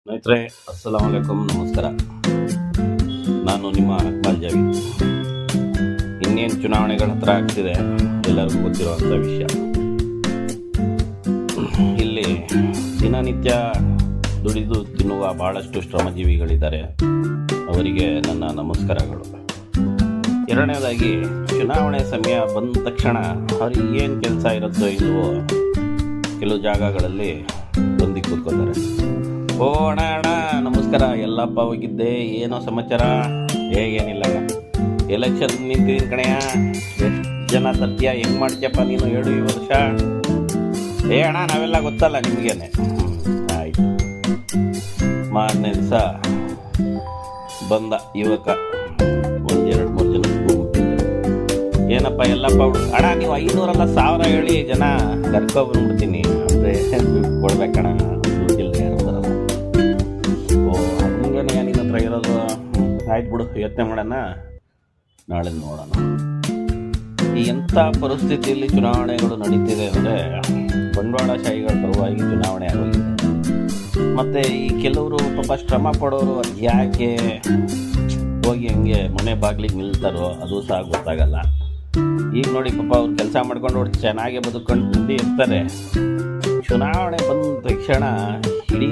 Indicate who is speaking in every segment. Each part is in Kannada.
Speaker 1: ಸ್ನೇಹಿತರೆ, ಅಸ್ಸಲಾಂ ವಲೈಕುಂ, ನಮಸ್ಕಾರ. ನಾನು ನಿಮ್ಮ ಅಕ್ಮಲ್ ಜಾವೀದ್. ಇನ್ನೇನು ಚುನಾವಣೆಗಳ ಹತ್ರ ಆಗ್ತಿದೆ, ಎಲ್ಲರಿಗೂ ಗೊತ್ತಿರುವಂಥ ವಿಷಯ. ಇಲ್ಲಿ ದಿನನಿತ್ಯ ದುಡಿದು ತಿನ್ನುವ ಬಹಳಷ್ಟು ಶ್ರಮಜೀವಿಗಳಿದ್ದಾರೆ. ಅವರಿಗೆ ನನ್ನ ನಮಸ್ಕಾರಗಳು. ಎರಡನೇದಾಗಿ, ಚುನಾವಣೆ ಸಮಯ ಬಂದ ತಕ್ಷಣ ಅವ್ರಿಗೆ ಏನು ಕೆಲಸ ಇರುತ್ತೋ ಇಲ್ವೋ ಕೆಲವು ಜಾಗಗಳಲ್ಲಿ ಬಂದು ಕೂತ್ಕೋತಾರೆ. ಓ ಅಣ್ಣ ಅಣ್ಣ ನಮಸ್ಕಾರ, ಎಲ್ಲಪ್ಪ ಹೋಗಿದ್ದೆ, ಏನೋ ಸಮಾಚಾರ? ಏನಿಲ್ಲ, ಎಲೆಕ್ಷನ್ ನಿಂತಿದ್ದೀನಿ ಕಣೆಯ, ಎಷ್ಟು ಜನ ತರ್ತೀಯ, ಹೆಂಗೆ ಮಾಡ್ತೀಯಪ್ಪ ನೀನು, ಹೇಳು ಈ ವರ್ಷ. ಅಣ್ಣ ನಾವೆಲ್ಲ ಗೊತ್ತಲ್ಲ ನಿಮಗೇನೆ. ಆಯಿತು. ಮಾರನೇ ದಿವಸ ಬಂದ ಯುವಕ, ಒಂದೆರಡು ಮೂರು ಜನ ಹೋಗ್ಬಿಟ್ಟಿದ್ದಾರೆ. ಏನಪ್ಪ ಎಲ್ಲಪ್ಪ ಅಣ್ಣ, ನೀವು 500 ಅಲ್ಲ 1000 ಹೇಳಿ ಜನ ಕರ್ಕೊಬಂದ್ಬಿಡ್ತೀನಿ ಅಂದರೆ ಕೊಡ್ಬೇಕಣ್ಣ, ದುಡ್ಡಿಲ್ಲ ಯಾರು ಬರಲ್ಲ. ಓ ಹಂಗೇನೆ ನಿನ್ನ ಹತ್ರ ಇರೋದು? ಆಯ್ತು ಬಿಡು, ಯೋಚನೆ ಮಾಡೋಣ, ನಾಳೆ ನೋಡೋಣ. ಈ ಎಂಥ ಪರಿಸ್ಥಿತಿಯಲ್ಲಿ ಚುನಾವಣೆಗಳು ನಡೀತಿದೆ ಅಂದರೆ, ಬಂಡವಾಳಶಾಹಿಗಳ ಪರವಾಗಿ ಚುನಾವಣೆ ಆಗೋಗಿದೆ. ಮತ್ತು ಈ ಕೆಲವರು ಪಾಪ ಶ್ರಮ ಪಡೋರು ಅದು ಯಾಕೆ ಹೋಗಿ ಹಂಗೆ ಮನೆ ಬಾಗಿಲಿಗೆ ನಿಲ್ತಾರೋ ಅದು ಸಹ ಗೊತ್ತಾಗಲ್ಲ. ಈಗ ನೋಡಿ ಪಾಪ ಅವ್ರು ಕೆಲಸ ಮಾಡ್ಕೊಂಡು ಅವ್ರು ಚೆನ್ನಾಗೆ ಬದುಕೊಂಡು ಮುಂದೆ ಇರ್ತಾರೆ. ಚುನಾವಣೆ ಬಂದ ತಕ್ಷಣ ಇಡೀ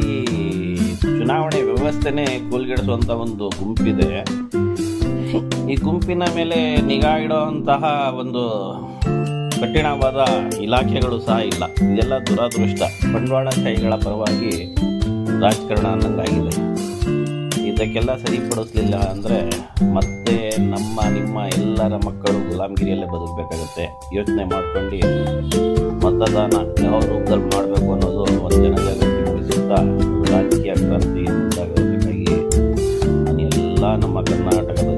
Speaker 1: ಚುನಾವಣೆ ವ್ಯವಸ್ಥೆನೇ ಕೂಲ್ಗೆಡಿಸುವಂಥ ಒಂದು ಗುಂಪಿದೆ. ಈ ಗುಂಪಿನ ಮೇಲೆ ನಿಗಾ ಇಡುವಂತಹ ಒಂದು ಕಠಿಣವಾದ ಇಲಾಖೆಗಳು ಸಹ ಇಲ್ಲ. ಇದೆಲ್ಲ ದುರಾದೃಷ್ಟ. ಬಂಡವಾಳಶಾಹಿಗಳ ಪರವಾಗಿ ರಾಜಕಾರಣ ಅನ್ನಂಗಾಗಿದೆ. ಇದಕ್ಕೆಲ್ಲ ಸರಿಪಡಿಸಲಿಲ್ಲ ಅಂದರೆ ಮತ್ತೆ ನಿಮ್ಮ ಎಲ್ಲರ ಮಕ್ಕಳು ಗುಲಾಮಗಿರಿಯಲ್ಲೇ ಬದುಕಬೇಕಾಗುತ್ತೆ. ಯೋಚನೆ ಮಾಡ್ಕೊಂಡು ಮತದಾನ ಯಾವ ರೂಪದಲ್ಲಿ ಮಾಡಬೇಕು ಅನ್ನೋದು ಒಂದು ಜನಜಾಗೃತಿ ಮೂಡಿಸುತ್ತಾ ರಾಜಕೀಯ ಕ್ರಾಂತಿ ಮುಂದಾಗಬೇಕಾಗಿ ನಾನು ಎಲ್ಲ ನಮ್ಮ ಕರ್ನಾಟಕದ